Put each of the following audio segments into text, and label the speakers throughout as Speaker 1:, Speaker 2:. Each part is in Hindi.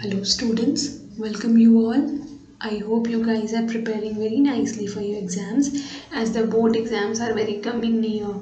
Speaker 1: Hello students, welcome you all. I hope you guys are preparing very nicely for your exams as the board exams are very coming near.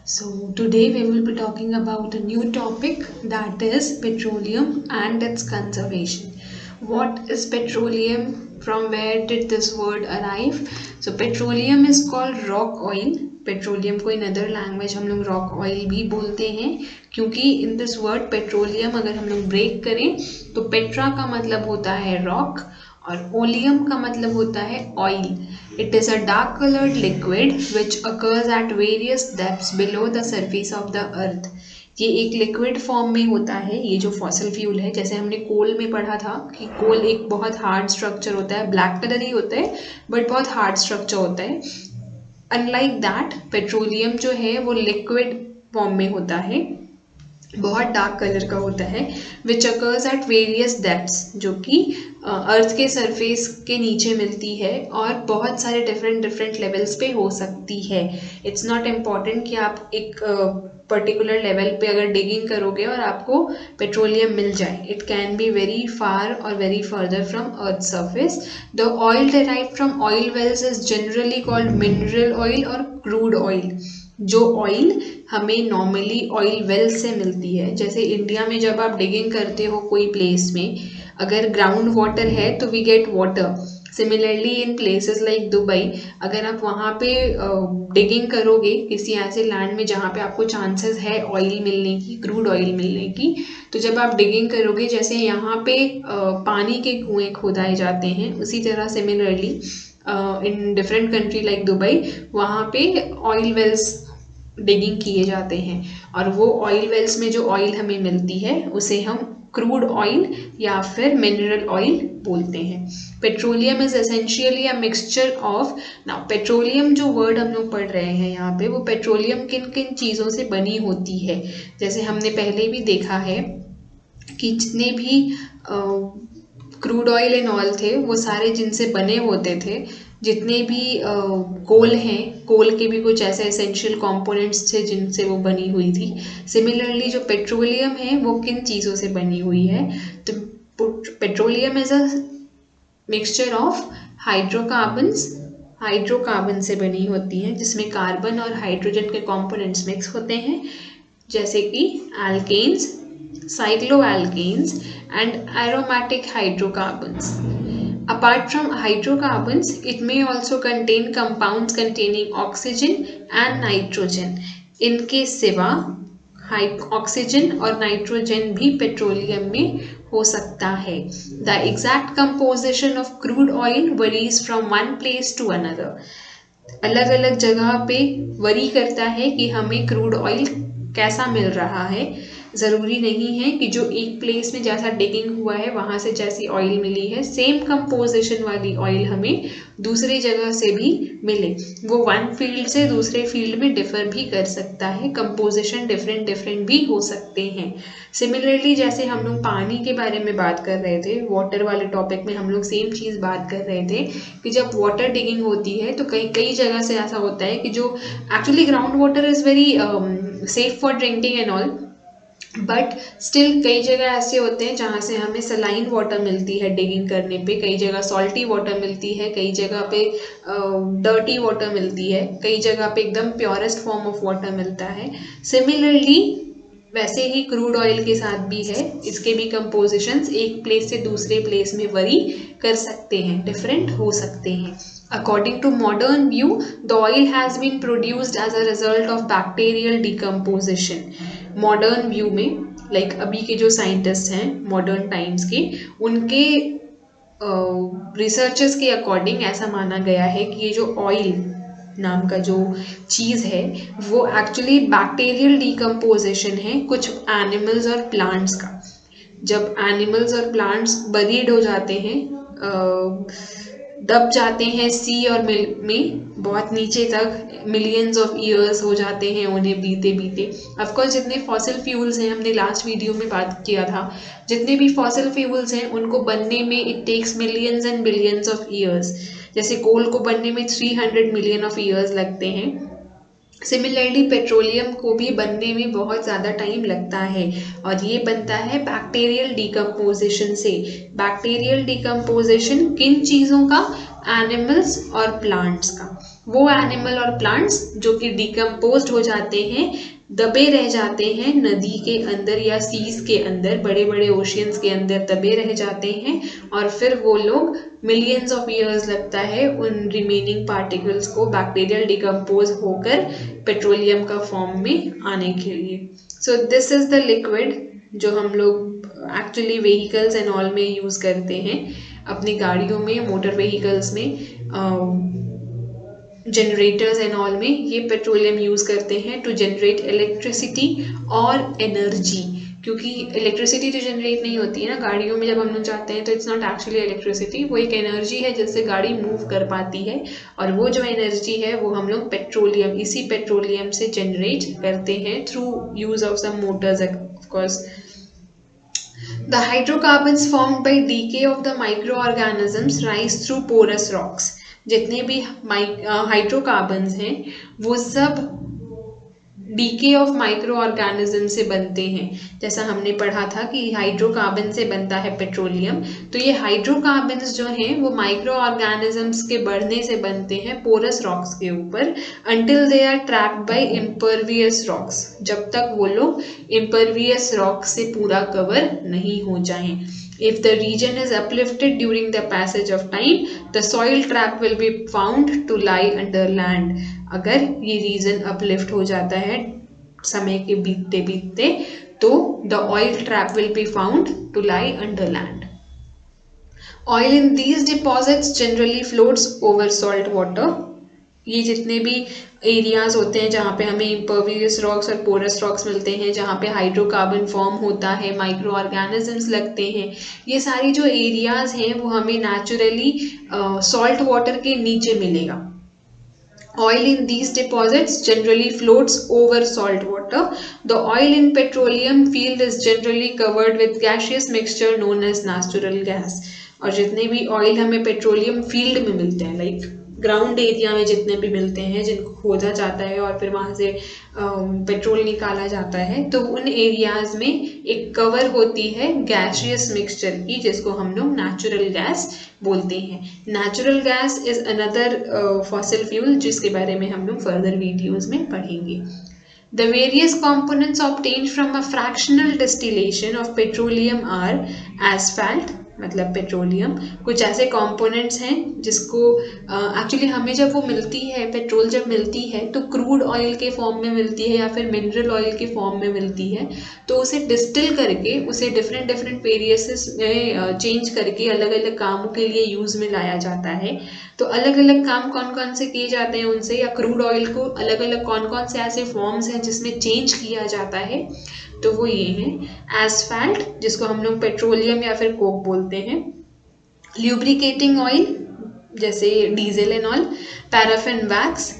Speaker 1: So today we will be talking about a new topic, that is petroleum and its conservation. What is petroleum? From where did this word arrive? So petroleum is called rock oil. Petroleum को इन अदर लैंग्वेज हम लोग रॉक ऑयल भी बोलते हैं, क्योंकि इन दिस वर्ड पेट्रोलियम अगर हम लोग ब्रेक करें तो पेट्रा का मतलब होता है रॉक और ओलियम का मतलब होता है oil. It is a dark coloured liquid which occurs at various depths below the surface of the earth. ये एक लिक्विड फॉर्म में होता है। ये जो फॉसिल फ्यूल है, जैसे हमने कोल में पढ़ा था कि कोल एक बहुत हार्ड स्ट्रक्चर होता है, ब्लैक कलर ही होता है बट बहुत हार्ड स्ट्रक्चर होता है। अनलाइक दैट पेट्रोलियम जो है वो लिक्विड फॉर्म में होता है, बहुत डार्क कलर का होता है, which occurs at various depths, जो कि अर्थ के सरफेस के नीचे मिलती है और बहुत सारे डिफरेंट लेवल्स पे हो सकती है। इट्स नॉट इम्पॉर्टेंट कि आप एक पर्टिकुलर लेवल पे अगर डिगिंग करोगे और आपको पेट्रोलियम मिल जाए। It can be very far or very further from earth surface. The oil derived from oil wells is generally called mineral oil or crude oil. जो ऑयल हमें नॉर्मली ऑयल वेल से मिलती है, जैसे इंडिया में जब आप डिगिंग करते हो कोई प्लेस में, अगर ग्राउंड वाटर है तो we get water. Similarly in places like Dubai, अगर आप वहाँ पे डिगिंग करोगे किसी ऐसे लैंड में जहाँ पे आपको चांसेस है ऑयल मिलने की, क्रूड ऑयल मिलने की, तो जब आप डिगिंग करोगे, जैसे यहाँ पे पानी के कुएं खोदाए जाते हैं, उसी तरह similarly in different country like Dubai, वहाँ पे ऑयल वेल्स डिगिंग किए जाते हैं और वो ऑयल वेल्स में जो ऑयल हमें मिलती है उसे हम क्रूड ऑयल या फिर मिनरल ऑयल बोलते हैं। Petroleum is essentially a mixture of, now petroleum जो वर्ड हम लोग पढ़ रहे हैं यहाँ पे, वो पेट्रोलियम किन किन चीज़ों से बनी होती है। जैसे हमने पहले भी देखा है कि जितने भी क्रूड ऑयल एंड ऑयल थे वो सारे जिनसे बने होते थे, जितने भी कोल हैं, कोल के भी कुछ ऐसे एसेंशियल कंपोनेंट्स थे जिनसे वो बनी हुई थी। सिमिलरली जो पेट्रोलियम है वो किन चीज़ों से बनी हुई है, तो petroleum is a mixture of hydrocarbons, hydrocarbon से बनी होती है जिसमें कार्बन और हाइड्रोजन के कंपोनेंट्स मिक्स होते हैं, जैसे कि alkanes, cycloalkanes and aromatic hydrocarbons. Apart from hydrocarbons, it may also contain compounds containing oxygen and nitrogen. इनके सिवा ऑक्सीजन और नाइट्रोजन भी पेट्रोलियम में हो सकता है। The exact composition of crude oil varies from one place to another. अलग अलग जगह पे वरी करता है कि हमें क्रूड ऑयल कैसा मिल रहा है। ज़रूरी नहीं है कि जो एक प्लेस में जैसा डिगिंग हुआ है वहाँ से जैसी ऑयल मिली है, सेम कंपोजिशन वाली ऑयल हमें दूसरी जगह से भी मिले। वो वन फील्ड से दूसरे फील्ड में डिफर भी कर सकता है, कंपोजिशन डिफरेंट भी हो सकते हैं। सिमिलरली जैसे हम लोग पानी के बारे में बात कर रहे थे, वाटर वाले टॉपिक में हम लोग सेम चीज़ बात कर रहे थे कि जब वाटर डिगिंग होती है तो कई जगह से ऐसा होता है कि जो actually ground water is very safe for drinking and all, but still कई जगह ऐसे होते हैं जहाँ से हमें सलाइन वाटर मिलती है डिगिंग करने पे, कई जगह सॉल्टी वाटर मिलती है, कई जगह पे डर्टी वाटर मिलती है, कई जगह पे एकदम प्योरेस्ट फॉर्म ऑफ वाटर मिलता है। सिमिलरली वैसे ही क्रूड ऑयल के साथ भी है, इसके भी कंपोजिशंस एक प्लेस से दूसरे प्लेस में वरी कर सकते हैं, डिफरेंट हो सकते हैं। According to modern view, the oil has been produced as a result of bacterial decomposition. Modern view में लाइक अभी के जो साइंटिस्ट हैं मॉडर्न टाइम्स के, उनके रिसर्चर्स के अकॉर्डिंग ऐसा माना गया है कि ये जो ऑयल नाम का जो चीज़ है वो एक्चुअली बैक्टीरियल डिकम्पोजिशन है कुछ एनिमल्स और प्लांट्स का। जब एनिमल्स और प्लांट्स बरीड हो जाते हैं, दब जाते हैं सी और में बहुत नीचे तक, मिलियंस ऑफ ईयर्स हो जाते हैं उन्हें बीते बीते। ऑफकोर्स जितने फॉसिल फ्यूल्स हैं, हमने लास्ट वीडियो में बात किया था, जितने भी फॉसिल फ्यूल्स हैं उनको बनने में it takes millions and billions of years. जैसे कोल को बनने में 300 मिलियन ऑफ ईयर्स लगते हैं, सिमिलरली पेट्रोलियम को भी बनने में बहुत ज़्यादा टाइम लगता है और ये बनता है बैक्टीरियल डिकम्पोजिशन से। बैक्टीरियल डिकम्पोजिशन किन चीज़ों का? एनिमल्स और प्लांट्स का। वो एनिमल और प्लांट्स जो कि डिकम्पोज्ड हो जाते हैं, दबे रह जाते हैं नदी के अंदर या सीज के अंदर, बड़े बड़े ओशियंस के अंदर दबे रह जाते हैं और फिर वो लोग मिलियंस ऑफ ईयर्स लगता है उन रिमेनिंग पार्टिकल्स को बैक्टीरियल डिकम्पोज होकर पेट्रोलियम का फॉर्म में आने के लिए। So this is the liquid जो हम लोग एक्चुअली व्हीकल्स एंड ऑल में यूज़ करते हैं, अपनी गाड़ियों में, मोटर व्हीकल्स में, जनरेटर्स एंड ऑल में ये पेट्रोलियम यूज़ करते हैं टू जनरेट इलेक्ट्रिसिटी और एनर्जी। क्योंकि इलेक्ट्रिसिटी तो जनरेट नहीं होती है ना गाड़ियों में, जब हम लोग जाते हैं तो इट्स नॉट एक्चुअली इलेक्ट्रिसिटी, वो एक एनर्जी है जिससे गाड़ी मूव कर पाती है और वो जो एनर्जी है वो हम लोग पेट्रोलियम, इसी पेट्रोलियम से जनरेट करते हैं through use of some motors of course. The hydrocarbons formed by decay of the microorganisms rise through porous rocks. जितने भी हाइड्रोकार्बन्स हैं वो सब डीके ऑफ माइक्रो ऑर्गेनिज्म से बनते हैं। जैसा हमने पढ़ा था कि हाइड्रोकार्बन से बनता है पेट्रोलियम, तो ये हाइड्रोकार्बन्स जो हैं वो माइक्रो ऑर्गेनिजम्स के बढ़ने से बनते हैं पोरस रॉक्स के ऊपर, until they are trapped by impervious rocks, जब तक वो लोग इम्परवियस रॉक से पूरा कवर नहीं हो जाएं। If the region is uplifted during the passage of time, the soil trap will be found to lie under land. अगर ये रीजन अपलिफ्ट हो जाता है समय के बीतते बीतते तो the oil trap will be found to lie under land. Oil in these deposits generally floats over salt water. ये जितने भी एरियाज होते हैं जहाँ पे हमें इम्परवियस रॉक्स और पोरस रॉक्स मिलते हैं, जहाँ पे हाइड्रोकार्बन फॉर्म होता है, माइक्रो ऑर्गेनिजम्स लगते हैं, ये सारी जो एरियाज हैं वो हमें नेचुरली सॉल्ट वाटर के नीचे मिलेगा। Oil in these deposits generally floats over salt water. The oil in petroleum field is generally covered with gaseous mixture known as natural gas. और जितने भी ऑयल हमें पेट्रोलियम फील्ड में मिलते हैं, लाइक ग्राउंड एरिया में जितने भी मिलते हैं जिनको खोदा जाता है और फिर वहाँ से पेट्रोल निकाला जाता है, तो उन एरियाज में एक कवर होती है गैसियस मिक्सचर की, जिसको हम लोग नेचुरल गैस बोलते हैं। Natural gas is another fossil fuel, जिसके बारे में हम लोग फर्दर वीडियोज में पढ़ेंगे। The various components obtained from a fractional distillation of petroleum are asphalt, मतलब पेट्रोलियम, कुछ ऐसे कंपोनेंट्स हैं जिसको एक्चुअली हमें जब वो मिलती है, पेट्रोल जब मिलती है तो क्रूड ऑयल के फॉर्म में मिलती है या फिर मिनरल ऑयल के फॉर्म में मिलती है, तो उसे डिस्टिल करके उसे डिफरेंट डिफरेंट वेरिएसेस में चेंज करके अलग अलग कामों के लिए यूज़ में लाया जाता है। तो अलग अलग काम कौन कौन से किए जाते हैं उनसे, या क्रूड ऑयल को अलग अलग कौन कौन से ऐसे फॉर्म्स हैं जिसमें चेंज किया जाता है, तो वो ये हैं एस्फाल्ट, जिसको हम लोग पेट्रोलियम या फिर कोक बोलते हैं, ल्यूब्रिकेटिंग ऑयल जैसे diesel and oil, paraffin wax,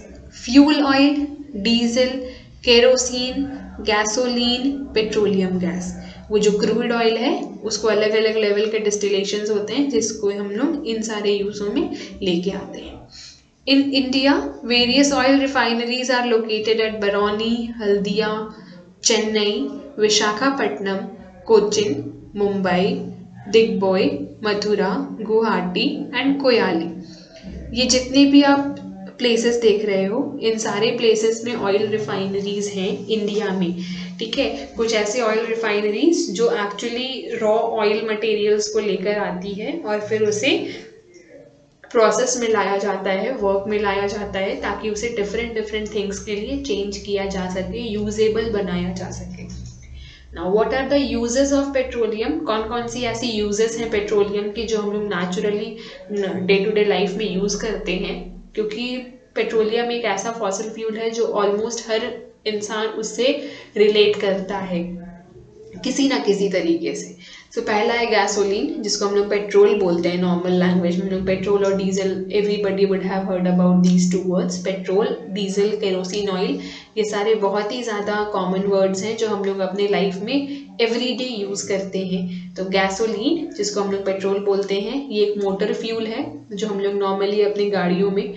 Speaker 1: fuel oil, diesel, kerosene, gasoline, petroleum gas. वो जो क्रूड ऑयल है उसको अलग अलग लेवल के डिस्टिलेशंस होते हैं जिसको हम लोग इन सारे यूजों में लेके आते हैं। In India, various oil refineries are located at Barauni, Haldia, Chennai, Vishakhapatnam, Cochin, Mumbai, Digboi, Mathura, Guwahati and Koyali. ये जितने भी आप प्लेसेस देख रहे हो, इन सारे प्लेसेस में ऑयल रिफाइनरीज हैं इंडिया में, ठीक है। कुछ ऐसे ऑयल रिफाइनरीज जो एक्चुअली रॉ ऑयल मटेरियल्स को लेकर आती है और फिर उसे प्रोसेस में लाया जाता है, वर्क में लाया जाता है, ताकि उसे डिफरेंट डिफरेंट थिंग्स के लिए चेंज किया जा सके, यूजेबल बनाया जा सके। Now what are the uses of petroleum? कौन कौन सी ऐसी यूजेस हैं पेट्रोलियम की जो हम लोग naturally day to day life में यूज़ करते हैं, क्योंकि पेट्रोलियम एक ऐसा फॉसिल फ्यूल है जो ऑलमोस्ट हर इंसान उससे रिलेट करता है किसी ना किसी तरीके से। तो पहला है गैसोलीन, जिसको हम लोग पेट्रोल बोलते हैं नॉर्मल लैंग्वेज में। हम लोग पेट्रोल और diesel, everybody would have heard about these two words, petrol, diesel, kerosene oil, ये सारे बहुत ही ज़्यादा कॉमन वर्ड्स हैं जो हम लोग अपने लाइफ में एवरीडे यूज़ करते हैं। तो गैसोलीन, जिसको हम लोग पेट्रोल बोलते हैं, ये एक मोटर फ्यूल है जो हम लोग नॉर्मली अपनी गाड़ियों में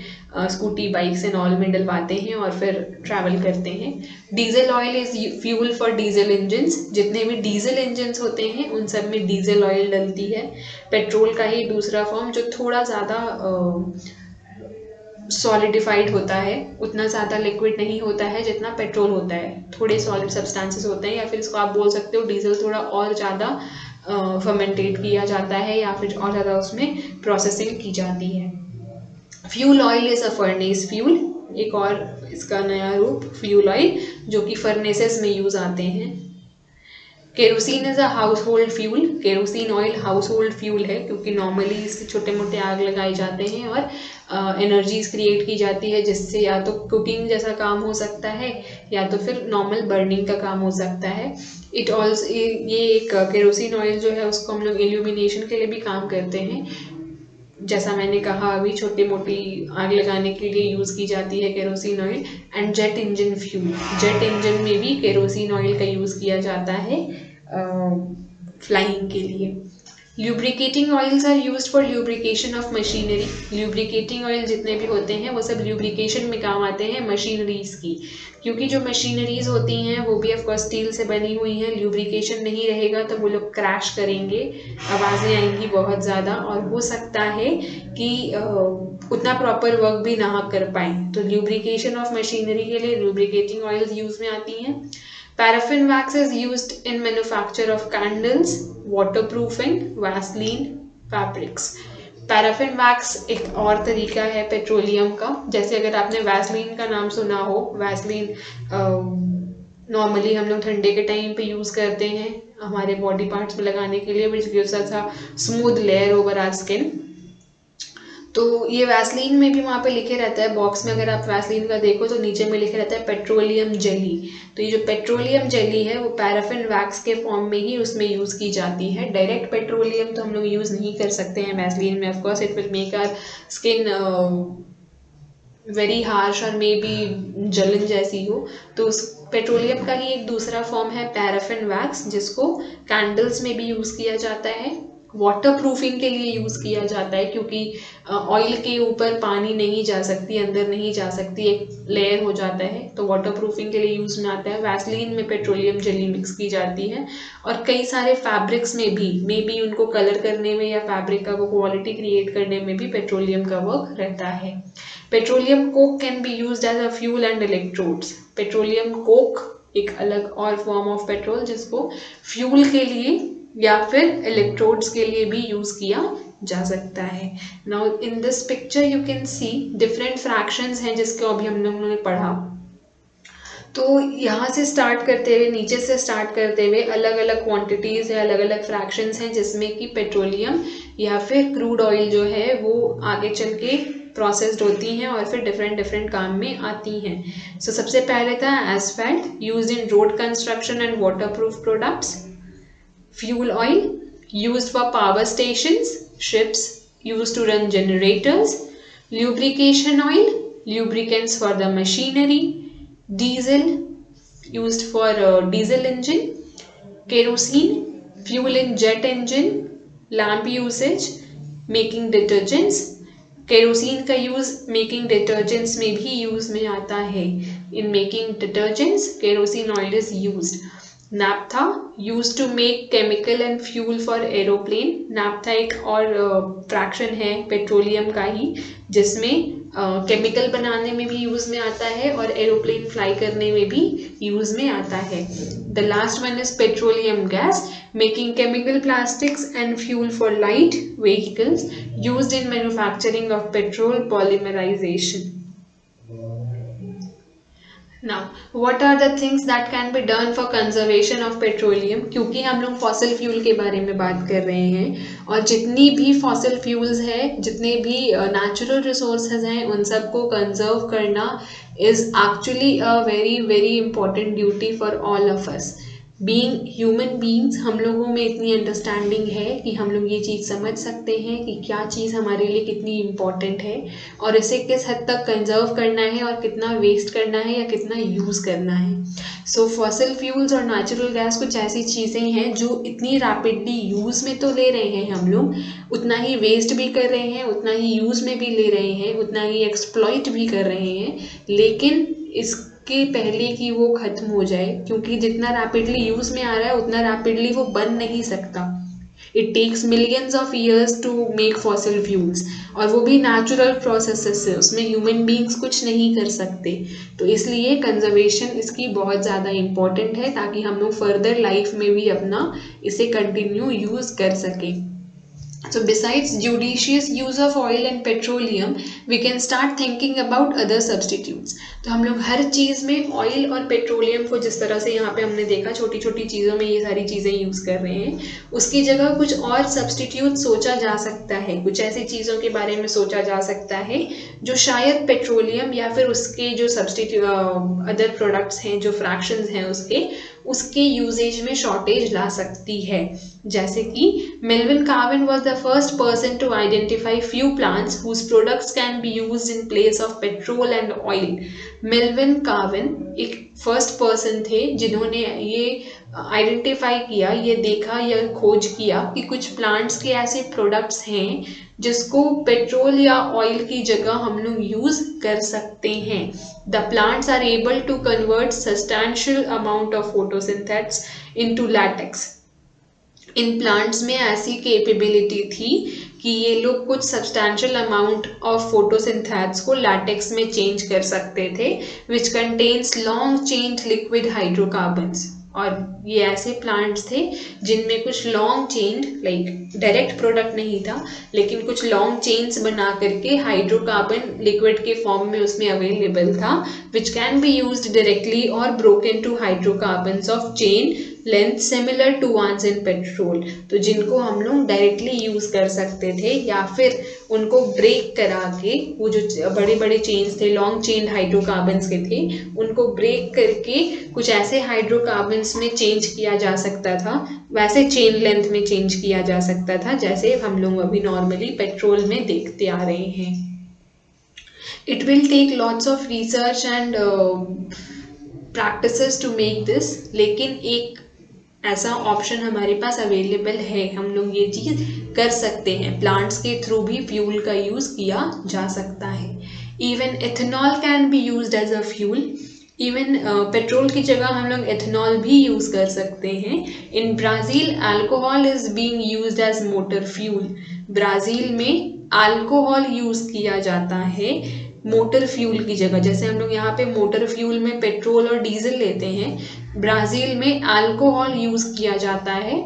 Speaker 1: स्कूटी, बाइक्स एंड ऑल में डलवाते हैं और फिर ट्रैवल करते हैं। Diesel oil is fuel for diesel engines, जितने भी डीजल इंजन्स होते हैं उन सब में डीजल ऑयल डलती है। पेट्रोल का ही दूसरा फॉर्म जो थोड़ा ज़्यादा सॉलिडिफाइड होता है, उतना ज़्यादा लिक्विड नहीं होता है जितना पेट्रोल होता है, थोड़े सॉलिड सब्सटेंसेस होते हैं, या फिर इसको आप बोल सकते हो डीजल थोड़ा और ज़्यादा फर्मेंटेट किया जाता है या फिर और ज़्यादा उसमें प्रोसेसिंग की जाती है। Fuel oil is a furnace fuel, एक और इसका नया रूप फ्यूल ऑयल जो कि फर्नेसेस में यूज़ आते हैं। Kerosene is a house hold fuel, kerosene oil house hold fuel है क्योंकि नॉर्मली इससे छोटे मोटे आग लगाए जाते हैं और एनर्जीज क्रिएट की जाती है, जिससे या तो कुकिंग जैसा काम हो सकता है या तो फिर नॉर्मल बर्निंग का काम हो सकता है। इट ऑल्सो, ये एक केरोसिन ऑयल जो है उसको हम लोग इल्यूमिनेशन के लिए भी काम करते हैं। जैसा मैंने कहा अभी, छोटी मोटी आग लगाने के लिए यूज़ की जाती है kerosene oil. And jet engine fuel, jet engine में भी केरोसिन ऑयल का यूज़ किया जाता है फ्लाइंग के लिए। Lubricating oils are used for lubrication of machinery, lubricating oil जितने भी होते हैं वो सब ल्यूब्रिकेशन में काम आते हैं मशीनरीज की, क्योंकि जो मशीनरीज होती हैं वो भी ऑफकोर्स स्टील से बनी हुई हैं। ल्यूब्रिकेशन नहीं रहेगा तो वो लोग क्रैश करेंगे, आवाज़ें आएंगी बहुत ज़्यादा, और हो सकता है कि उतना प्रॉपर वर्क भी ना कर पाए। तो ल्यूब्रिकेशन ऑफ मशीनरी के लिए ल्यूब्रिकेटिंग ऑयल्स यूज़ में आती हैं। Paraffin wax is used in manufacture of candles, waterproofing, Vaseline, fabrics. Paraffin wax एक और तरीका है पेट्रोलियम का। जैसे अगर आपने वैसलीन का नाम सुना हो, वैसलीन नॉर्मली हम लोग ठंडे के टाइम पे यूज़ करते हैं हमारे बॉडी पार्ट्स में लगाने के लिए, which gives us a smooth layer over our skin. तो ये वैसलीन में भी वहाँ पे लिखे रहता है बॉक्स में, अगर आप वैसलीन का देखो तो नीचे में लिखे रहता है पेट्रोलियम जेली। तो ये जो पेट्रोलियम जेली है वो पैराफिन वैक्स के फॉर्म में ही उसमें यूज़ की जाती है। डायरेक्ट पेट्रोलियम तो हम लोग यूज़ नहीं कर सकते हैं वैसलीन में, of course it will make our skin very harsh और मे बी जलन जैसी हो। तो उस पेट्रोलियम का ही एक दूसरा फॉर्म है पैराफिन वैक्स, जिसको कैंडल्स में भी यूज़ किया जाता है, वाटर प्रूफिंग के लिए यूज़ किया जाता है, क्योंकि ऑयल के ऊपर पानी नहीं जा सकती, अंदर नहीं जा सकती, एक लेयर हो जाता है, तो वाटर प्रूफिंग के लिए यूज़ में आता है। वैसलीन में पेट्रोलियम जेली मिक्स की जाती है, और कई सारे फैब्रिक्स में भी मे बी उनको कलर करने में या फैब्रिक का वो क्वालिटी क्रिएट करने में भी पेट्रोलियम का वर्क रहता है। Petroleum coke can be used as a fuel and electrodes, petroleum coke एक अलग और फॉर्म ऑफ पेट्रोल जिसको फ्यूल के लिए या फिर इलेक्ट्रोड्स के लिए भी यूज किया जा सकता है। Now in this picture you can C different fractions हैं जिसको अभी हम लोगों ने पढ़ा। तो यहाँ से स्टार्ट करते हुए, नीचे से स्टार्ट करते हुए अलग अलग क्वांटिटीज़ है, अलग अलग फ्रैक्शंस हैं जिसमें कि पेट्रोलियम या फिर क्रूड ऑयल जो है वो आगे चल के प्रोसेस्ड होती हैं और फिर डिफरेंट काम में आती हैं। सो सबसे पहले था asphalt, used in road construction and waterproof products. Fuel oil, used for power stations, ships, used to run generators. Lubrication oil, lubricants for the machinery. Diesel, used for diesel engine. Kerosene, fuel in jet engine. Lamp usage, making detergents. Kerosene का यूज़ मेकिंग डिटर्जेंट्स में भी यूज़ में आता है। In making detergents kerosene oil is used. Naphtha, use to make chemical and fuel for aeroplane. Naphtha एक और फ्रैक्शन है पेट्रोलियम का ही, जिसमें केमिकल बनाने में भी यूज़ में आता है और एरोप्लेन फ्लाई करने में भी यूज़ में आता है। The last one is petroleum gas, making chemical plastics and fuel for light vehicles, used in manufacturing of petrol polymerisation. Now, what are the things that can be done for conservation of petroleum? क्योंकि हम लोग फॉसिल फ्यूल के बारे में बात कर रहे हैं, और जितनी भी फॉसिल फ्यूल्स है, जितने भी नेचुरल रिसोर्सेज हैं, उन सबको कंजर्व करना is actually a very very important duty for all of us. Being human beings हम लोगों में इतनी अंडरस्टैंडिंग है कि हम लोग ये चीज़ समझ सकते हैं कि क्या चीज़ हमारे लिए कितनी इम्पॉर्टेंट है और इसे किस हद तक कंजर्व करना है और कितना वेस्ट करना है या कितना यूज़ करना है। सो फॉसिल फ्यूल्स और नेचुरल गैस कुछ ऐसी चीज़ें हैं जो इतनी रैपिडली यूज़ में तो ले रहे हैं हम लोग, उतना ही वेस्ट भी कर रहे हैं, उतना ही यूज़ में भी ले रहे हैं, उतना ही एक्सप्लॉइट भी कर रहे हैं, लेकिन इसके पहले कि वो ख़त्म हो जाए, क्योंकि जितना रैपिडली यूज़ में आ रहा है उतना रैपिडली वो बन नहीं सकता। It takes millions of years to make fossil fuels, और वो भी नेचुरल प्रोसेसेस से, उसमें ह्यूमन बींग्स कुछ नहीं कर सकते। तो इसलिए कंजर्वेशन इसकी बहुत ज़्यादा इम्पॉर्टेंट है ताकि हम लोग फर्दर लाइफ में भी अपना इसे कंटिन्यू यूज़ कर सकें। So besides judicious use of oil and petroleum, we can start thinking about other substitutes. तो हम लोग हर चीज़ में ऑयल और पेट्रोलियम को, जिस तरह से यहाँ पे हमने देखा छोटी छोटी चीज़ों में ये सारी चीज़ें यूज़ कर रहे हैं, उसकी जगह कुछ और सब्सटीट्यूट सोचा जा सकता है, कुछ ऐसी चीज़ों के बारे में सोचा जा सकता है जो शायद पेट्रोलियम या फिर उसके जो अदर प्रोडक्ट्स हैं, जो फ्रैक्शंस हैं उसके यूजेज में शॉर्टेज ला सकती है। जैसे कि Melvin Calvin was the first person to identify few plants whose products can be used in place of petrol and oil. Melvin Calvin एक फर्स्ट पर्सन थे जिन्होंने ये आइडेंटिफाई किया, ये देखा या खोज किया कि कुछ प्लांट्स के ऐसे प्रोडक्ट्स हैं जिसको पेट्रोल या ऑयल की जगह हम लोग यूज कर सकते हैं। The plants are able to convert substantial amount of photosynthates into latex. इन प्लांट्स में ऐसी कैपेबिलिटी थी कि ये लोग कुछ सब्सटैंशियल अमाउंट ऑफ फोटोसिंथेट्स को लैटेक्स में चेंज कर सकते थे, which contains long chained liquid hydrocarbons. और ये ऐसे प्लांट्स थे जिनमें कुछ long chained, like direct product नहीं था लेकिन कुछ लॉन्ग चेन्स बना करके हाइड्रोकार्बन लिक्विड के फॉर्म में उसमें अवेलेबल था, which can be used directly or broken to hydrocarbons of chain length similar to ones in petrol. तो जिनको हम लोग डायरेक्टली यूज़ कर सकते थे या फिर उनको ब्रेक करा के, वो जो बड़े बड़े चेन्स थे, लॉन्ग चेन हाइड्रोकार्बन्स के थे, उनको ब्रेक करके कुछ ऐसे हाइड्रोकार्बन्स में चेंज किया जा सकता था, वैसे चेन लेंथ में चेंज किया जा सकता था जैसे हम लोग अभी नॉर्मली पेट्रोल में देखते आ रहे हैं। It will take lots of research and practices to make this, लेकिन एक ऐसा ऑप्शन हमारे पास अवेलेबल है, हम लोग ये चीज़ कर सकते हैं। प्लांट्स के थ्रू भी फ्यूल का यूज़ किया जा सकता है। Even ethanol can be used as a fuel. Even petrol की जगह हम लोग एथेनॉल भी यूज़ कर सकते हैं। In Brazil alcohol is being used as motor fuel. Brazil में अल्कोहल यूज़ किया जाता है मोटर फ्यूल की जगह। जैसे हम लोग यहाँ पे मोटर फ्यूल में पेट्रोल और डीजल लेते हैं, ब्राज़ील में अल्कोहल यूज़ किया जाता है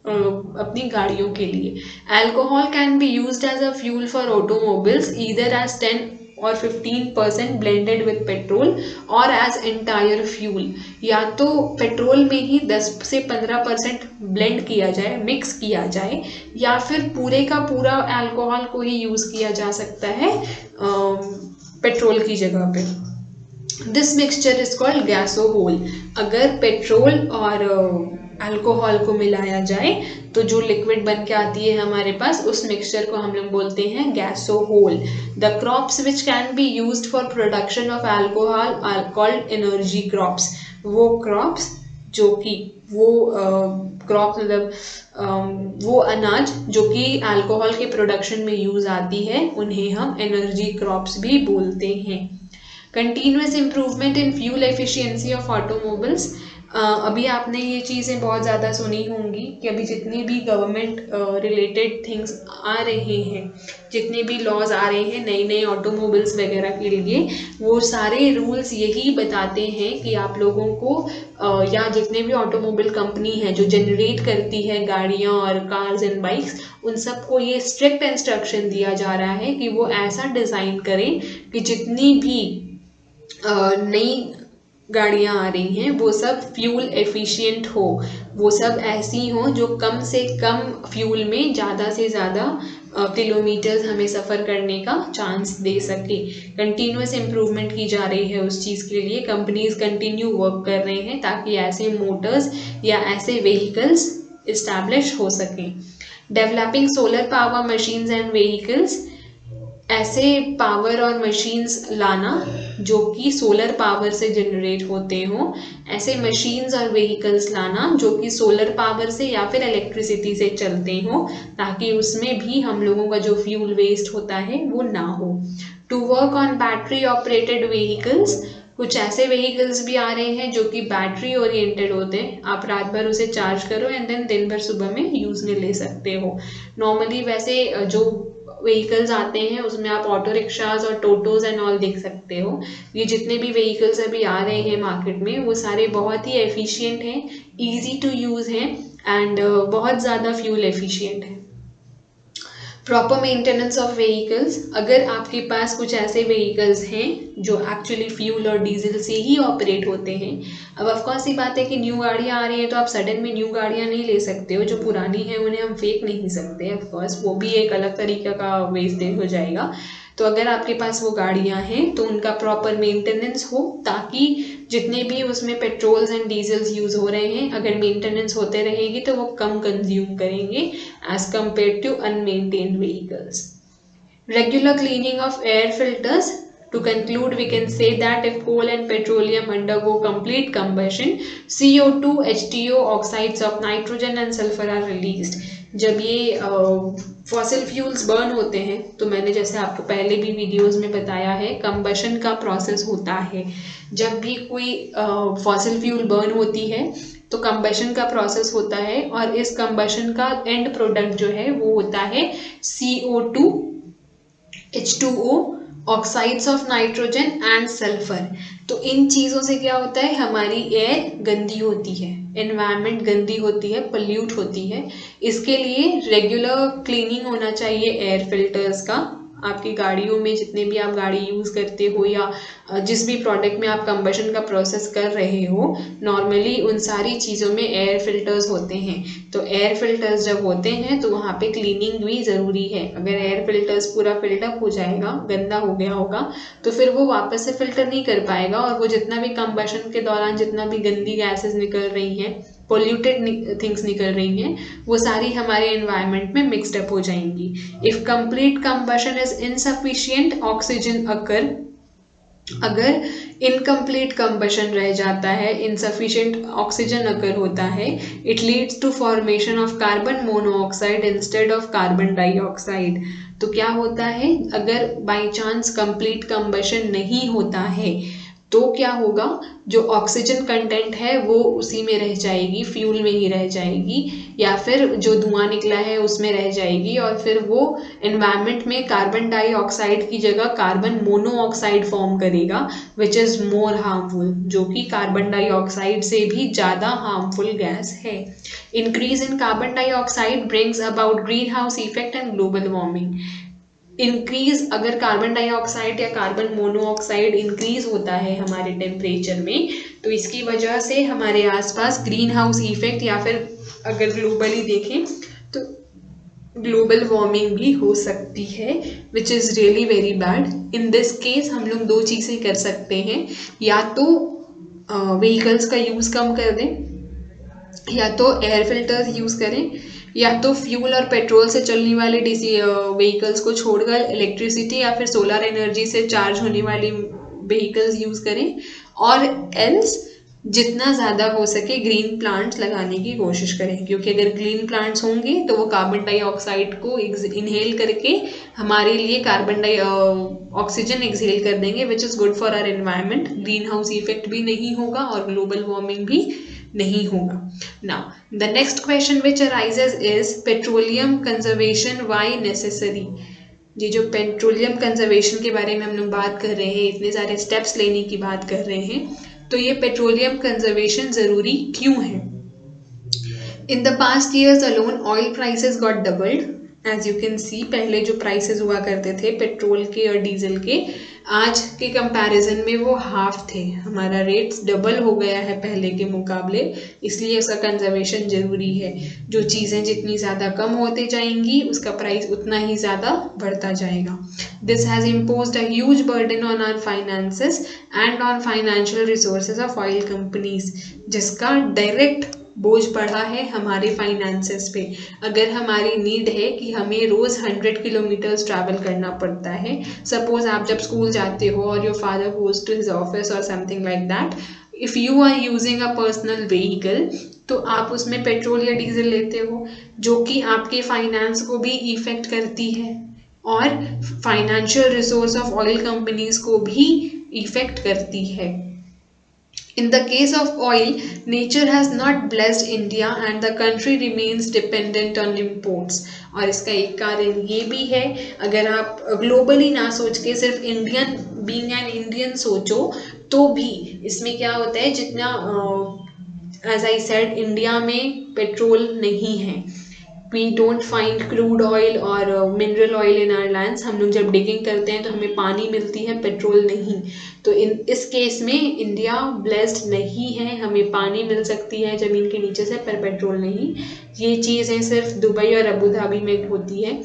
Speaker 1: अपनी गाड़ियों के लिए। Alcohol can be used as a fuel for automobiles either as 10 और 15% ब्लेंडेड विद पेट्रोल और एज एंटायर फ्यूल। या तो पेट्रोल में ही 10 से 15% ब्लेंड किया जाए, मिक्स किया जाए, या फिर पूरे का पूरा अल्कोहल को ही यूज़ किया जा सकता है पेट्रोल की जगह पे। This mixture is called gasohol. अगर पेट्रोल और अल्कोहल को मिलाया जाए तो जो लिक्विड बन के आती है हमारे पास, उस मिक्सचर को हम लोग बोलते हैं gasohol. The crops which can be used for production of alcohol are called energy crops. वो क्रॉप्स जो कि क्रॉप मतलब वो अनाज जो कि अल्कोहल के प्रोडक्शन में यूज आती है, उन्हें हम एनर्जी क्रॉप्स भी बोलते हैं। Continuous improvement in fuel efficiency of automobiles. अभी आपने ये चीज़ें बहुत ज़्यादा सुनी होंगी कि अभी जितनी भी गवर्नमेंट रिलेटेड थिंग्स आ रहे हैं, जितने भी लॉज आ रहे हैं नई नई ऑटोमोबाइल्स वगैरह के लिए, वो सारे रूल्स यही बताते हैं कि आप लोगों को या जितने भी ऑटोमोबाइल कंपनी है जो जनरेट करती है गाड़ियाँ और कार्स एंड बाइक्स, उन सबको ये स्ट्रिक्ट इंस्ट्रक्शन दिया जा रहा है कि वो ऐसा डिज़ाइन करें कि जितनी भी नई गाड़ियाँ आ रही हैं वो सब फ्यूल एफिशिएंट हो, वो सब ऐसी हो जो कम से कम फ्यूल में ज़्यादा से ज़्यादा किलोमीटर्स हमें सफ़र करने का चांस दे सके। कंटिन्यूस इम्प्रूवमेंट की जा रही है उस चीज़ के लिए, कंपनीज कंटिन्यू वर्क कर रहे हैं ताकि ऐसे मोटर्स या ऐसे व्हीकल्स इस्टेब्लिश हो सकें। Developing solar power machines and vehicles, ऐसे पावर और मशीन्स लाना जो कि सोलर पावर से जनरेट होते हो, ऐसे मशीन्स और व्हीकल्स लाना जो कि सोलर पावर से या फिर इलेक्ट्रिसिटी से चलते हो, ताकि उसमें भी हम लोगों का जो फ्यूल वेस्ट होता है वो ना हो। To work on battery operated vehicles, कुछ ऐसे व्हीकल्स भी आ रहे हैं जो कि बैटरी ओरिएंटेड होते हैं, आप रात भर उसे चार्ज करो एंड देन दिन भर सुबह में यूज़ में ले सकते हो। नॉर्मली वैसे जो व्हीकल्स आते हैं उसमें आप ऑटो रिक्शाज और टोटोज एंड ऑल देख सकते हो। ये जितने भी व्हीकल्स अभी आ रहे हैं मार्केट में वो सारे बहुत ही एफिशिएंट हैं, ईजी टू यूज़ हैं एंड बहुत ज़्यादा फ्यूल एफिशिएंट है। प्रॉपर मेंटेनेंस ऑफ व्हीकल्स, अगर आपके पास कुछ ऐसे व्हीकल्स हैं जो एक्चुअली फ्यूल और डीजल से ही ऑपरेट होते हैं, अब ऑफकोर्स सी बात है कि न्यू गाड़ियाँ आ रही हैं तो आप सडन में न्यू गाड़ियाँ नहीं ले सकते हो, जो पुरानी है उन्हें हम फेंक नहीं सकते, ऑफकोर्स वो भी एक अलग तरीके का वेस्टेज हो जाएगा। तो अगर आपके पास वो गाड़ियाँ हैं तो उनका प्रॉपर मेंटेनेंस हो, ताकि जितने भी उसमें पेट्रोल्स एंड डीजल्स यूज़ हो रहे हैं अगर मेंटेनेंस होते रहेगी तो वो कम कंज्यूम करेंगे as compare to unmaintained vehicles. Regular cleaning of air filters. To conclude, we can say that if coal and petroleum undergo complete combustion, CO2, H2O, oxides of nitrogen and sulfur are released. जब ये फॉसिल फ्यूल्स बर्न होते हैं तो मैंने जैसे आपको पहले भी वीडियोस में बताया है, कंबशन का प्रोसेस होता है। जब भी कोई फॉसिल फ्यूल बर्न होती है तो कंबशन का प्रोसेस होता है और इस कंबशन का एंड प्रोडक्ट जो है वो होता है CO2, H2O, oxides of nitrogen and sulphur. तो इन चीज़ों से क्या होता है, हमारी एयर गंदी होती है, एनवायरनमेंट गंदी होती है, पोल्यूट होती है। इसके लिए रेगुलर क्लीनिंग होना चाहिए एयर फिल्टर्स का। आपकी गाड़ियों में जितने भी आप गाड़ी यूज़ करते हो या जिस भी प्रोडक्ट में आप कंबशन का प्रोसेस कर रहे हो, नॉर्मली उन सारी चीज़ों में एयर फिल्टर्स होते हैं। तो एयर फिल्टर्स जब होते हैं तो वहाँ पे क्लीनिंग भी ज़रूरी है। अगर एयर फिल्टर्स पूरा फिल्टअप हो जाएगा, गंदा हो गया होगा, तो फिर वो वापस से फिल्टर नहीं कर पाएगा और वो जितना भी कंबशन के दौरान जितना भी गंदी गैसेस निकल रही हैं, पोल्यूटेड थिंग्स निकल रही हैं, वो सारी हमारे एनवायरनमेंट में मिक्सड अप हो जाएंगी। If complete combustion is insufficient oxygen occur, अगर इनकम्प्लीट कंबशन रह जाता है, इनसफिशिएंट ऑक्सीजन अकर होता है, it leads to formation of carbon monoxide instead of carbon dioxide. तो क्या होता है, अगर बाय चांस कंप्लीट कंबशन नहीं होता है तो क्या होगा, जो ऑक्सीजन कंटेंट है वो उसी में रह जाएगी, फ्यूल में ही रह जाएगी, या फिर जो धुआं निकला है उसमें रह जाएगी और फिर वो एनवायरनमेंट में कार्बन डाइऑक्साइड की जगह कार्बन मोनोऑक्साइड फॉर्म करेगा, विच इज़ मोर हार्मफुल, जो कि कार्बन डाइऑक्साइड से भी ज़्यादा हार्मफुल गैस है। Increase in carbon dioxide brings about green house effect and global warming. Increase, अगर कार्बन डाइऑक्साइड या कार्बन मोनोऑक्साइड इंक्रीज होता है हमारे टेम्परेचर में, तो इसकी वजह से हमारे आसपास ग्रीन हाउस इफेक्ट या फिर अगर ग्लोबली देखें तो ग्लोबल वार्मिंग भी हो सकती है, which is really very bad. In this case हम लोग दो चीज़ें कर सकते हैं, या तो व्हीकल्स का यूज़ कम कर दें, या तो एयर फिल्टर्स यूज़ करें, या तो फ्यूल और पेट्रोल से चलने वाले डीसी व्हीकल्स को छोड़कर इलेक्ट्रिसिटी या फिर सोलर एनर्जी से चार्ज होने वाली व्हीकल्स यूज़ करें, और एल्स जितना ज़्यादा हो सके ग्रीन प्लांट्स लगाने की कोशिश करें, क्योंकि अगर ग्रीन प्लांट्स होंगे तो वो कार्बन डाइऑक्साइड को इनहेल करके हमारे लिए ऑक्सीजन एक्सहेल कर देंगे, which is good for our environment. Green house effect भी नहीं होगा और ग्लोबल वार्मिंग भी नहीं होगा। Now the next question which arises is petroleum conservation why necessary. ये जो पेट्रोलियम कंजर्वेशन के बारे में हम लोग बात कर रहे हैं, इतने सारे स्टेप्स लेने की बात कर रहे हैं, तो ये पेट्रोलियम कंजर्वेशन ज़रूरी क्यों है? In the past years alone, oil prices got doubled as you can see पहले जो प्राइसेस हुआ करते थे पेट्रोल के और डीजल के, आज के कंपैरिजन में वो हाफ थे। हमारा रेट्स डबल हो गया है पहले के मुकाबले, इसलिए उसका कंजर्वेशन ज़रूरी है। जो चीज़ें जितनी ज़्यादा कम होती जाएंगी उसका प्राइस उतना ही ज़्यादा बढ़ता जाएगा। This has imposed a huge burden on our finances and on financial resources of oil companies, जिसका डायरेक्ट बोझ पड़ा है हमारे फाइनेंसेस पे। अगर हमारी नीड है कि हमें रोज़ 100 किलोमीटर्स ट्रैवल करना पड़ता है, सपोज आप जब स्कूल जाते हो और your father goes to his office और something like that, if you are using a personal vehicle तो आप उसमें पेट्रोल या डीजल लेते हो, जो कि आपके फाइनेंस को भी इफेक्ट करती है और financial resource of oil companies को भी इफेक्ट करती है। In the case of oil, nature has not blessed India and the country remains dependent on imports. और इसका एक कारण ये भी है, अगर आप ग्लोबली ना सोच के सिर्फ इंडियन बीइंग एन इंडियन सोचो तो भी इसमें क्या होता है, जितना एज आई सेड इंडिया में पेट्रोल नहीं है, we don't find crude oil or mineral oil in our lands. हम लोग जब डिगिंग करते हैं तो हमें पानी मिलती है, पेट्रोल नहीं। तो इस केस में इंडिया ब्लेस्ड नहीं है, हमें पानी मिल सकती है ज़मीन के नीचे से पर पेट्रोल नहीं। ये चीज़ें सिर्फ दुबई और अबू धाबी में होती है,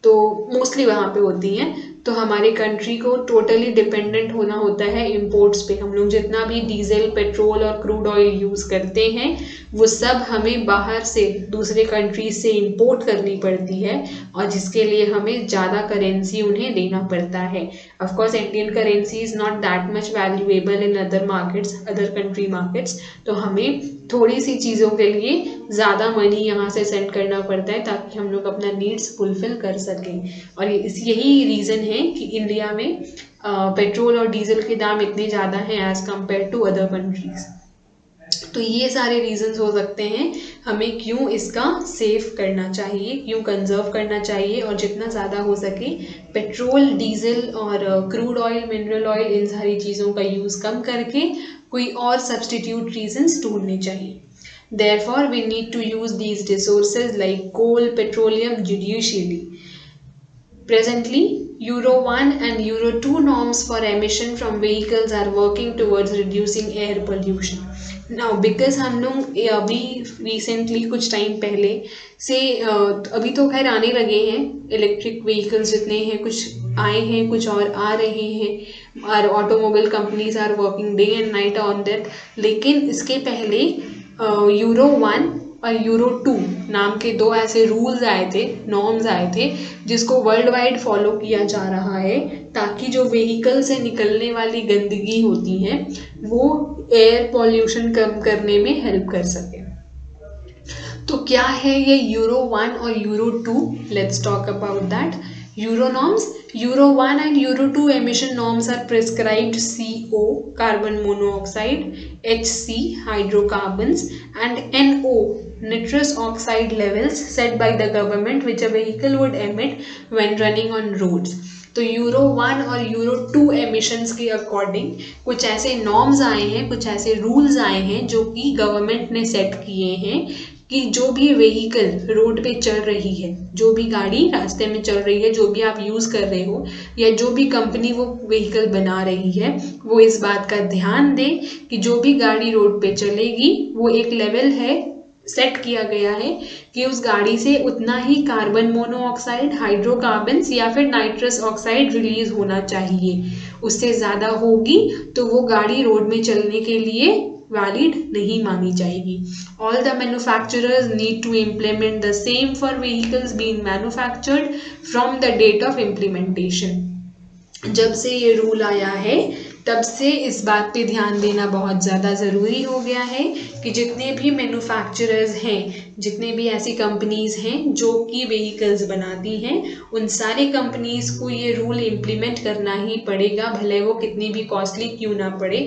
Speaker 1: तो मोस्टली वहाँ पे होती हैं। तो हमारे कंट्री को टोटली डिपेंडेंट होना होता है इंपोर्ट्स पे। हम लोग जितना भी डीजल, पेट्रोल और क्रूड ऑयल यूज़ करते हैं वो सब हमें बाहर से दूसरे कंट्रीज से इंपोर्ट करनी पड़ती है, और जिसके लिए हमें ज़्यादा करेंसी उन्हें देना पड़ता है। Of course Indian currency is not that much valuable in other markets, other country markets, तो हमें थोड़ी सी चीज़ों के लिए ज़्यादा मनी यहाँ से सेंड करना पड़ता है ताकि हम लोग अपना नीड्स फुलफिल कर सकें। और यही रीज़न है कि इंडिया में पेट्रोल और डीजल के दाम इतने ज़्यादा हैं as compare to other countries. तो ये सारे रीजंस हो सकते हैं हमें क्यों इसका सेव करना चाहिए, क्यों कंजर्व करना चाहिए, और जितना ज़्यादा हो सके पेट्रोल, डीजल और क्रूड ऑयल, मिनरल ऑयल, इन सारी चीज़ों का यूज़ कम करके कोई और सब्सटीट्यूट रीजंस ढूंढने चाहिए। Therefore, we need to use these resources like coal, petroleum judiciously. Presently, Euro 1 and Euro 2 norms for emission from vehicles are working towards reducing air pollution. Now, because हम लोग अभी रिसेंटली कुछ टाइम पहले से अभी तो खैर आने लगे हैं इलेक्ट्रिक व्हीकल्स, जितने हैं कुछ आए हैं, कुछ और आ रहे हैं, और automobile companies are working day and night on that. लेकिन इसके पहले यूरो 1 और यूरो 2 नाम के दो ऐसे रूल्स आए थे, नॉर्म्स आए थे, जिसको वर्ल्ड वाइड फॉलो किया जा रहा है ताकि जो व्हीकल से निकलने वाली गंदगी होती है वो एयर पॉल्यूशन कम करने में हेल्प कर सके। तो क्या है ये यूरो 1 और euro 2? Let's talk about that. Euro norms, Euro 1 and Euro 2 emission norms are prescribed CO, carbon monoxide, HC, hydrocarbons, and NO, nitrous oxide levels set by the government which a vehicle would emit when running on roads. तो यूरो 1 और यूरो 2 एमिशंस के अकॉर्डिंग कुछ ऐसे नॉर्म्स आए हैं, कुछ ऐसे रूल्स आए हैं जो कि गवर्नमेंट ने सेट किए हैं कि जो भी व्हीकल रोड पे चल रही है, जो भी गाड़ी रास्ते में चल रही है, जो भी आप यूज़ कर रहे हो, या जो भी कंपनी वो व्हीकल बना रही है, वो इस बात का ध्यान दे कि जो भी गाड़ी रोड पे चलेगी वो एक लेवल है सेट किया गया है कि उस गाड़ी से उतना ही कार्बन मोनोऑक्साइड, हाइड्रोकार्बन्स या फिर नाइट्रस ऑक्साइड रिलीज होना चाहिए। उससे ज़्यादा होगी तो वो गाड़ी रोड में चलने के लिए वैलिड नहीं मानी जाएगी। All the manufacturers need to implement the same for vehicles being manufactured from the date of implementation. जब से ये रूल आया है तब से इस बात पे ध्यान देना बहुत ज़्यादा ज़रूरी हो गया है कि जितने भी मैन्युफैक्चरर्स हैं, जितने भी ऐसी कंपनीज़ हैं जो कि व्हीकल्स बनाती हैं, उन सारी कंपनीज़ को ये रूल इम्प्लीमेंट करना ही पड़ेगा, भले वो कितनी भी कॉस्टली क्यों ना पड़े।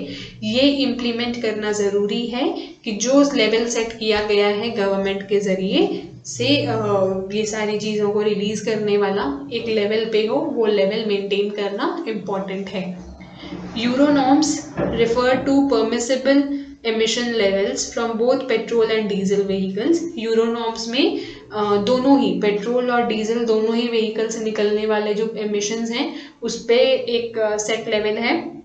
Speaker 1: ये इम्प्लीमेंट करना ज़रूरी है कि जो लेवल सेट किया गया है गवर्नमेंट के ज़रिए से ये सारी चीज़ों को रिलीज़ करने वाला एक लेवल पे हो, वो लेवल मेंटेन करना इम्पॉर्टेंट है। Euro norms refer to permissible emission levels from both petrol and diesel vehicles. Euro norms में दोनों ही पेट्रोल और डीजल दोनों ही व्हीकल से निकलने वाले जो एमिशंस हैं उस पे एक सेट लेवल है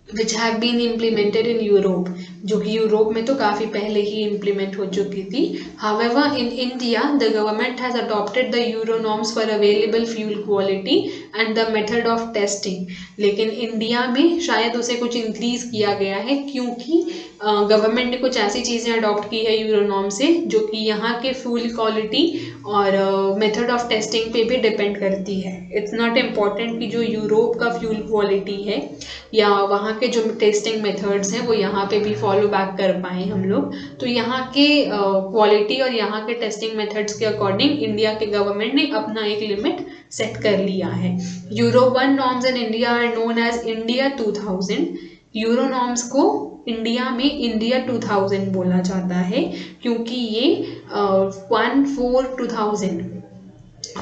Speaker 1: which have been implemented in Europe, जो कि यूरोप में तो काफ़ी पहले ही इम्प्लीमेंट हो चुकी थी. However, in India, the government has adopted the Euro norms for available fuel quality and the method of testing. लेकिन इंडिया में शायद उसे कुछ इंक्रीज किया गया है क्योंकि गवर्नमेंट ने कुछ ऐसी चीज़ें अडॉप्ट की है यूरो नॉर्म से जो कि यहाँ के फ्यूल क्वालिटी और मेथड ऑफ टेस्टिंग पे भी डिपेंड करती है. इट्स नॉट इम्पॉर्टेंट कि जो यूरोप का फ्यूल क्वालिटी है या वहाँ के जो टेस्टिंग मेथड्स हैं वो यहाँ पे भी फॉलो बैक कर पाए हम लोग. तो यहाँ के क्वालिटी और यहाँ के टेस्टिंग मेथड्स के अकॉर्डिंग इंडिया के गवर्नमेंट ने अपना एक लिमिट सेट कर लिया है. Euro 1 norms in India are known as India 2000. Euro norms को इंडिया में इंडिया 2000 बोला जाता है क्योंकि ये 1/4/2000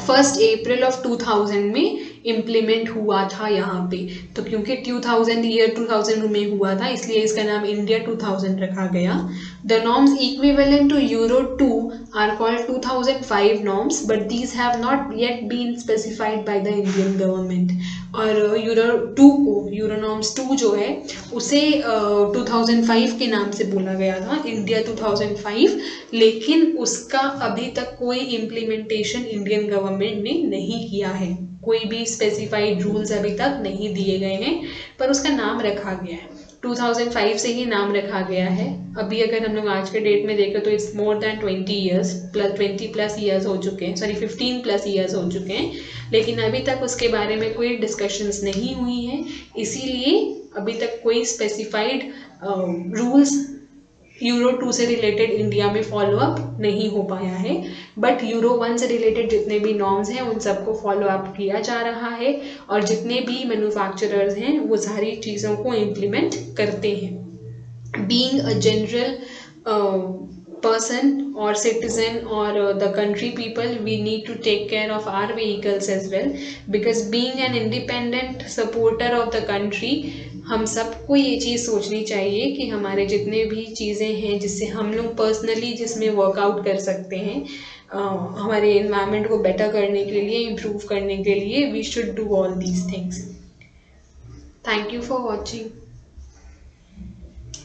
Speaker 1: 1 अप्रैल ऑफ 2000 में इम्प्लीमेंट हुआ था यहाँ पे. तो क्योंकि 2000 में हुआ था इसलिए इसका नाम इंडिया 2000 रखा गया. The norms equivalent to euro 2 are called 2005 norms but these have not yet been specified by the Indian government. और यूरो 2 को यूरो नॉर्म्स 2 जो है उसे 2005 के नाम से बोला गया था, इंडिया 2005. लेकिन उसका अभी तक कोई इम्प्लीमेंटेशन इंडियन गवर्नमेंट ने नहीं किया है. कोई भी स्पेसिफाइड रूल्स अभी तक नहीं दिए गए हैं पर उसका नाम रखा गया है. 2005 से ही नाम रखा गया है. अभी अगर हम लोग आज के डेट में देखें तो इट्स मोर दैन 20+ ईयर्स हो चुके हैं, सॉरी 15+ ईयर्स हो चुके हैं. लेकिन अभी तक उसके बारे में कोई डिस्कशंस नहीं हुई हैं. इसीलिए अभी तक कोई स्पेसिफाइड रूल्स यूरो 2 से रिलेटेड इंडिया में फॉलो अप नहीं हो पाया है. बट यूरो 1 से रिलेटेड जितने भी नॉर्म्स हैं उन सबको फॉलो अप किया जा रहा है और जितने भी मैन्युफैक्चरर्स हैं वो सारी चीज़ों को इम्प्लीमेंट करते हैं. Being a general person or citizen or the country people, we need to take care of our vehicles as well, because being an independent supporter of the country, हम सबको ये चीज़ सोचनी चाहिए कि हमारे जितने भी चीज़ें हैं जिससे हम लोग पर्सनली जिसमें वर्कआउट कर सकते हैं हमारे एनवायरनमेंट को बेटर करने के लिए, इम्प्रूव करने के लिए, we should do all these things. Thank you for watching.